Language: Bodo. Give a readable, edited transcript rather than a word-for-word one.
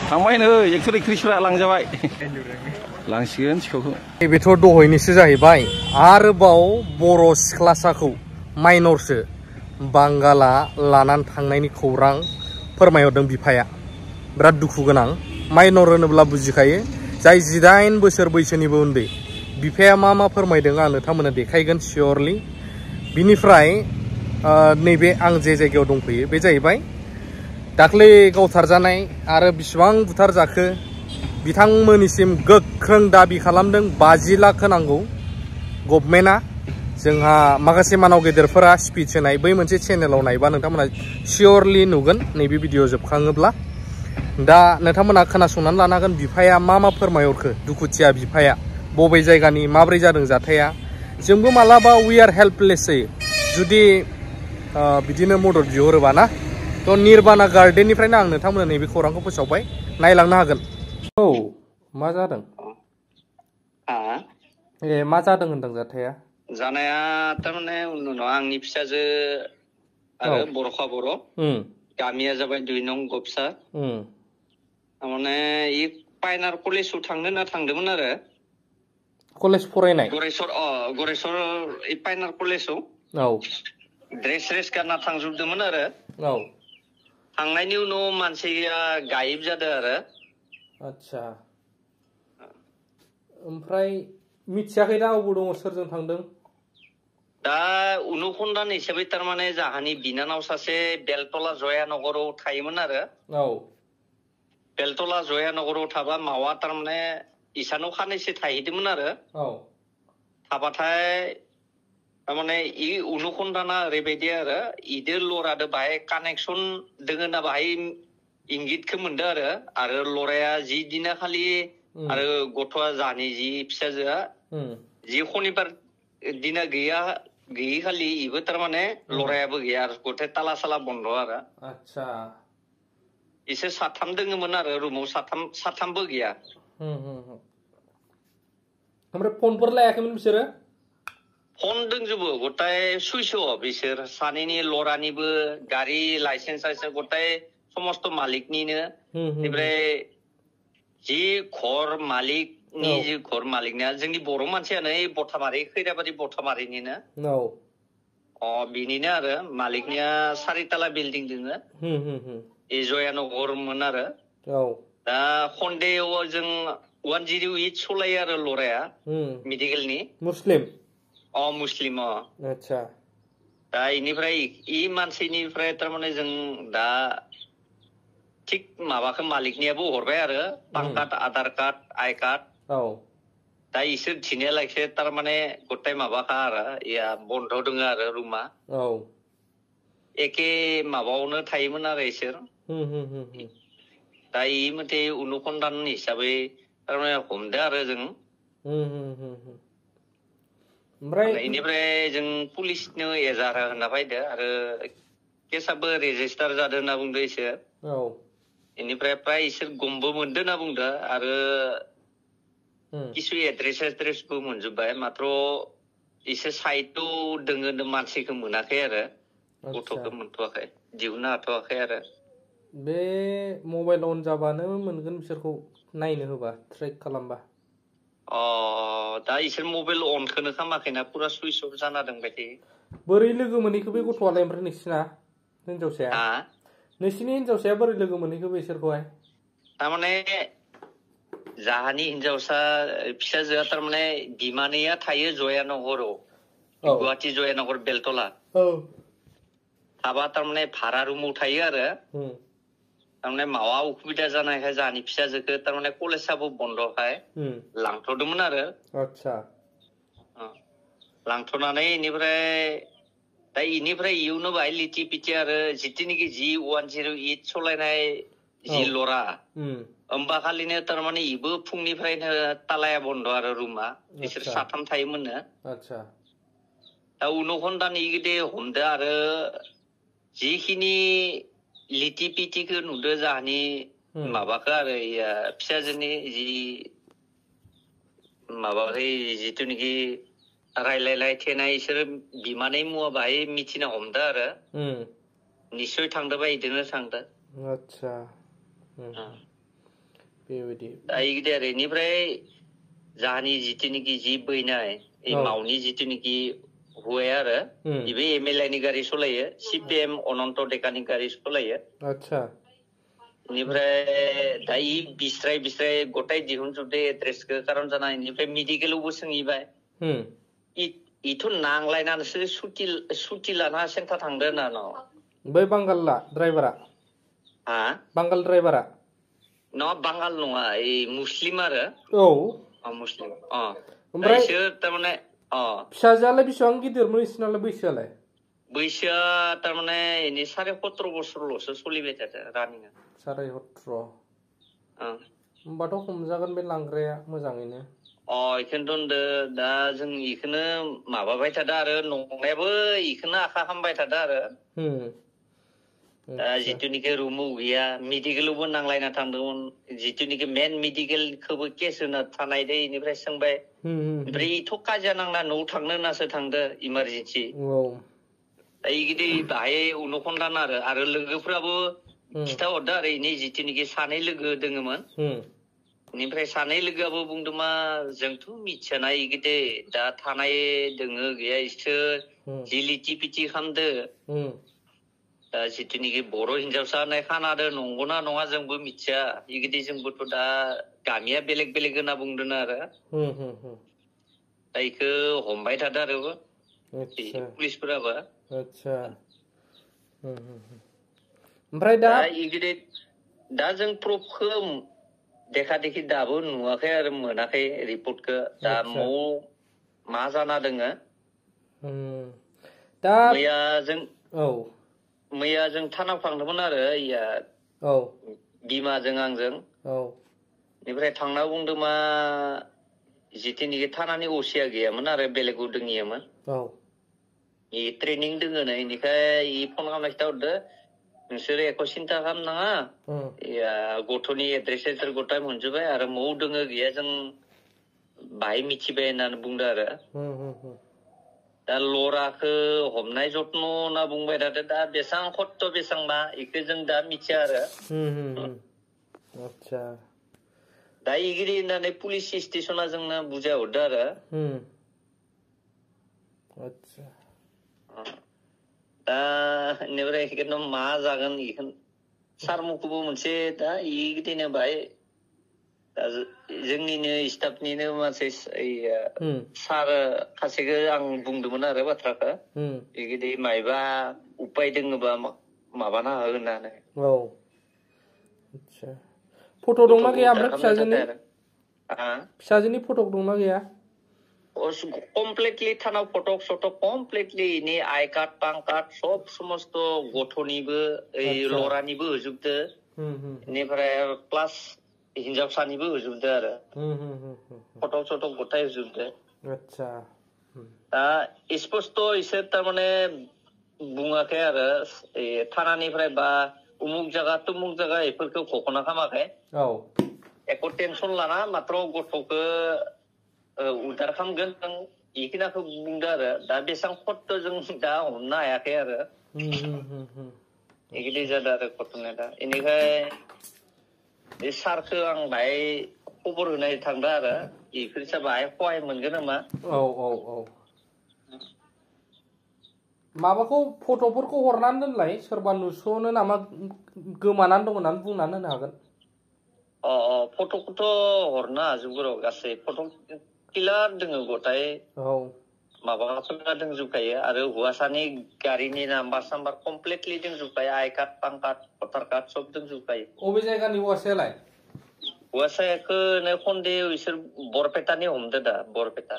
थांबाय नै एक्टर एक्ट्रिसफ्रा लांजाबाय लांसिगोन सिखावखौ बेथ' दहायनिसो जाहैबाय आरोबाव बर' सिख्लासाखौ माइनरसो बांगाला लानानै थांनायनि खौरां फोरमायहरदों बिफाया बिराद दुखु गोनां माइनर होनोब्ला बुजिखायो जाय 18 बोसोर बैसोनिबो उन्दै बिफाया मा फोरमायदों आं नोंथांमोननो देखायगोन सियरलि बिनिफ्राय नैबे आं जे जायगायाव दंफैयो बे जाहैबाय दाख्लै गावथारजानाय आरो बिसिबां बुथार जाखो बिथांमोननिसिम गोख्रों दाबि खालामदों 50 लाख होनांगौ गभर्नमेन्टआ जोंहा माखासे मानाव गेदेरफोरा स्पिच होनाय बै मोनसे चेनेलाव नायबा नोंथांमोना सियरलि नुगोन नैबे भिडिअ जोबखाङोब्ला दा नोंथांमोना खोनासंनानै लानो हागोन बिफाया मा फोरमायहरखो दुखुथिया बिफाया बबे जायगानि माब्रै जादों जाथाया जोंबो मालाबा वी आर हेल्पलेस जायो जुदि बिदिनो मदद बिहरोबा ना थ' निर्बाना गार्डेननिफ्रायनो आं नोंथांमोननो नैबे खौरांखौ फोसावबाय नायलांनो हागोन औ मा जादों ए मा जादों होनदों जाथाया जानाया थारमाने उनाव आंनि फिसाजो आरो बर'खा बर' गामिया जाबाय 2 नं गबसा थारमाने इ पाइनार कलेजाव थांनो होनना थांदोंमोन आरो कलेज फरायनाय गरेस्वर पाइनार कलेजाव ड्रेस गानना थांजोबदोंमोन आरो थांनायनि उनाव मानसिया गायब जादों आरो आच्छा ओमफ्राय मिथियाखै दा अबाव दङ सोरजों थांदों दा उनुखन्दान हिसाबै थारमाने जाहानि बिनानाव सासे बेलतला जयानगराव थायोमोन आरो बेलतला जयानगराव थाबा मावा थारमाने इसानाव खानैसो थाहैदोंमोन आरो थाबाथाय थारमाने इ उनुखन्दाना ओरैबायदि आरो इदो लरादो बाहाय कानेक्सन दोङो ना बाहाय इंगितखौ मोनदों आरो लराया जि दिना खालि आरो गथ'आ जानि जि फिसाजोआ जि खनिबार दिना गैयि खालि इबो थारमाने लरायाबो गैया आरो गथे ताला साला बन्द आरो आच्छा इसोर 3 दोङोमोन आरो रुमाव 3बो गैया ओमफ्राय फनफोर लायाखैमोन बिसोरो फन दंजोबो गथाय सुइस अफ बिसोर सानैनि लरानिबो गारि लाइसेन्स गथाय समस्त मालिकनिनो ओमफ्राय जि घर मालिकनि जि घर मालिकनिया जोंनि बर' मानसियानो बथामारि खैराबारि बथामारिनिनो बिनिनो आरो मालिकनिया 4 ताला बिल्डिं दोङो ए जयानगरमोन आरो दा खन्देयाव जों 108 सलायो आरो लराया मेडिकेलनि मुस्लिम मुस्लिम आच्छा दा इनिफ्राय इ मानसिनिफ्राय थारमाने जों दा थिक माबाखौ मालिकनियाबो हरबाय आरो PAN card Aadhaar card I card दा इसोर थिनाया लायसे थारमाने गथाय माबाखा आरो इया बन्द दङ आरो रुमा एखे माबायावनो थायोमोन आरो इसोर दा इ मथे उनुखन्दान हिसाबै थारमाने हमदो आरो जों इनिफ्राय जों पुलिसनो एजाहार होना फैदो आरो केसाबो रेजिस्टार जादों होनना बुंदो इसोर इनिफ्राय प्राय इसोर गमबो मोनदो होनना बुंदो आरो किसु एड्रेसबो मोनजोब्बाय मात्र इसोर साइटआव दोङो मानसिखौ मोनाखै आरो गथ'खौ मोनथ'वाखै दिहुननो हाथ'वाखै आरो बे मबाइल अन जाबानो मोनगोन बिसोरखौ नायनो होबा ट्रेक खालामबा दा इसोर मबाइल अनखौनो खालामाखैना पुरा सुइच अफ जाना दंबाय थायो बोरै लोगो मोनहैखो बे गथ'आलाय ओमफ्राय नोंसिना हिनजावसाया नोंसिनि हिनजावसाया बोरै लोगो मोनहैखो बिसोरखौहाय थारमाने जाहानि हिनजावसा फिसाजोआ थारमाने बिमानैया थायो जयानगराव गुवाहाटी जयानगर बेलतला थाबा थारमाने भारा रुमाव थायो आरो थारमाने मावा उसुबिदा जानायखाय जाहानि फिसाजोखौ थारमाने कलेजाबो बन्दखाय लांथ'दोंमोन आरो लांथ'नानै इनिफ्राय दा इनिफ्राय इयुनाव बाहाय लिथि पिथि आरो जितुनिखि जि 108 सलायनाय जि लरा होमबा खालिनो थारमाने इबो फुंनिफ्रायनो तालाया बन्द आरो रुमा बिसोर 3 थायोमोननो दा उनुखन्दान इगिदे हमदो आरो जिखिनि लिथि पिथिखौ नुदो जाहानि माबाखौ आरो फिसाजोनि जि माबाखै जिथुनिखि रायलायलाय थेनाय इसोर बिमानै मुवा बाहाय मिथिना हमदो आरो निस्सय थांदोबा इदिनो थांदो आच्छा बेबायदि दा इगिदि आरो इनिफ्राय जाहानि जितुनिखि जि बैनाय मावनि जितुनिखि हुवाया आरो इबो MLA नि गारि सलायो CPM अनन्त डेकानि गारि सलायो आच्छा इनिफ्राय दा इ बिस्राय गटाय दिहुनजोबदो एड्रेसखौ कारन जाना इनिफ्राय मेडिकेलावबो सोंहैबाय इथ' नांलायनानैसो सुटि लाना सेन्टार थांदो होनना न बै बांगालला ड्राइभारा हा बांगाल ड्राइभारा न बांगाल नङा मुस्लिम आरो मुस्लिम ओमफ्राय इसोर तारमाने फिसाजोआलाय बेसेबां गिदिरमोन इसोरनालाय बैसोआलाय बैसोआ तारमाने इनि 17.5 बोसोरल'सो सोलिबाय थादो रानिंआ 17.5 होमबाथ' हमजागोन बे लांग्राया मोजाङैनो इखोनोथ' होनदो दा जों इखोनो माबाबाय थादो आरो नंनायाबो इखोनो आखा खालामबाय थादो आरो दा जितुनिखि रुमाव गैया मेडिकेलावबो नांलायना थांदोंमोन जितुनिखि मेन मेडिकेलखौबो केस होना थानायदो इनिफ्राय सोंबाय ओमफ्राय इथ' काजिया नांना न'आव थांनो होननासो थांदो इमारजेन्सि दा इगिदि बाहाय उनखन्दान आरो लोगोफ्राबो खिथाहरदो आरो इनि जितुनिखि सानै लोगो दोङोमोन इनिफ्राय सानै लोगोआबो बुंदों मा जोंथ' मिथियाना इगिदि दा थानाय दोङो गैया इसोर जि लिटि पिटि खालामदो दा जितुनिखि बर' हिनजावसा होननाय खानादो नंगौना नङा जोंबो मिथिया इगिदि जोंबोथ' दा गामिया बेलेग होनना बुंदों आरो दा इखो हमबाय थादो आरो पुलिसफोराबो आच्छा ओमफ्राय दा जों प्रुफखौ देखा देखि दाबो नुवाखै आरो मोनाखै रिपर्टखौ दा मा जाना दोङो दा मैया जों थानाव थांदोंमोन आरो बिमाजों आंजों बेनिफ्राय थांना बुंदों मा जितुनिखि थानानि असिया गैयामोन आरो बेलेगाव दोङियामोन ट्रेनिं दोङो नै इनिखाय फन खालामना खिथाहरदो नोंसोर एख' सिन्था खालामनाङा गथ'नि एड्रेस गथाय मोनजोबबाय आरो मौ दोङो गैया जों बाहाय मिथिबाय होननानै बुंदो आरो दा लराखौ हमनाय जत्न होनना बुंबाय थादो दा बेसेबां खत्त' बेसेबां मा इखौ जों दा मिथिया आरो दा इगिरि होननानै पुलिस स्टेसना जोंनो बुजायहरदो आरो दा इनिफ्राय इखौनो मा जागोन इखौ सारमोनखौबो मोनसे दा इगिदिनो बाहाय जोंनिनो स्टाफनिनो मानसि सार खासेखौ आं बुंदोंमोन आरो बाथ्राखौ बिदि मायबा उपाय दोङोबा माबाना हो होननानै फट' दंना गैया ओमफ्राय फिसाजोनि फट' दंना गैया कमप्लिटलि थानाव फटक कमप्लिटलि इनि आइ कार्ड पान कार्ड सब समस्त गथ'निबो लरानिबो होजोबदो इनिफ्राय प्लास हिनजावसानिबो होजोबदो आरो फटक गथाय होजोबदो दा स्पस्त इसोर तारमाने बुङाखै आरो थानानिफ्राय बा उमुक जागा तुमुक जागा इफोरखौ घखना खालामाखै एख' टेनसन लाना मात्र गथ'खौ उदार खालामगोन जों इखिनाखौ बुंदो आरो दा बेसेबां खत्त' जों दा हमनो हायाखै आरो इगिदि जादों आरो घटनाया दा इनिखाय बे सारखौ आं बाहाय खबर होनाय थांदो आरो इफोरसा बाहाय सहाय मोनगोन नामा माबाखौ फट'फोरखौ हरनानै दोनलाय सोरबा नुस'नो नामा गोमानानै दं होननानै बुंनानै होनो हागोन फट'खौथ' हरनो हाजोबगौ र' गासै फट' क्लियार दोङो गथाय माबाफोरा दंजोबखायो आरो हौवासानि गारिनि नाम्बार साम्बार कमप्लिटलि दंजोबखायो आइ कार्ड पान कार्ड भटार कार्ड सब दंजोबखायो अबे जायगानि हौवासायालाय हौवासाखौ खन्दे बिसोर बरपेटानि हमदो दा बरपेटा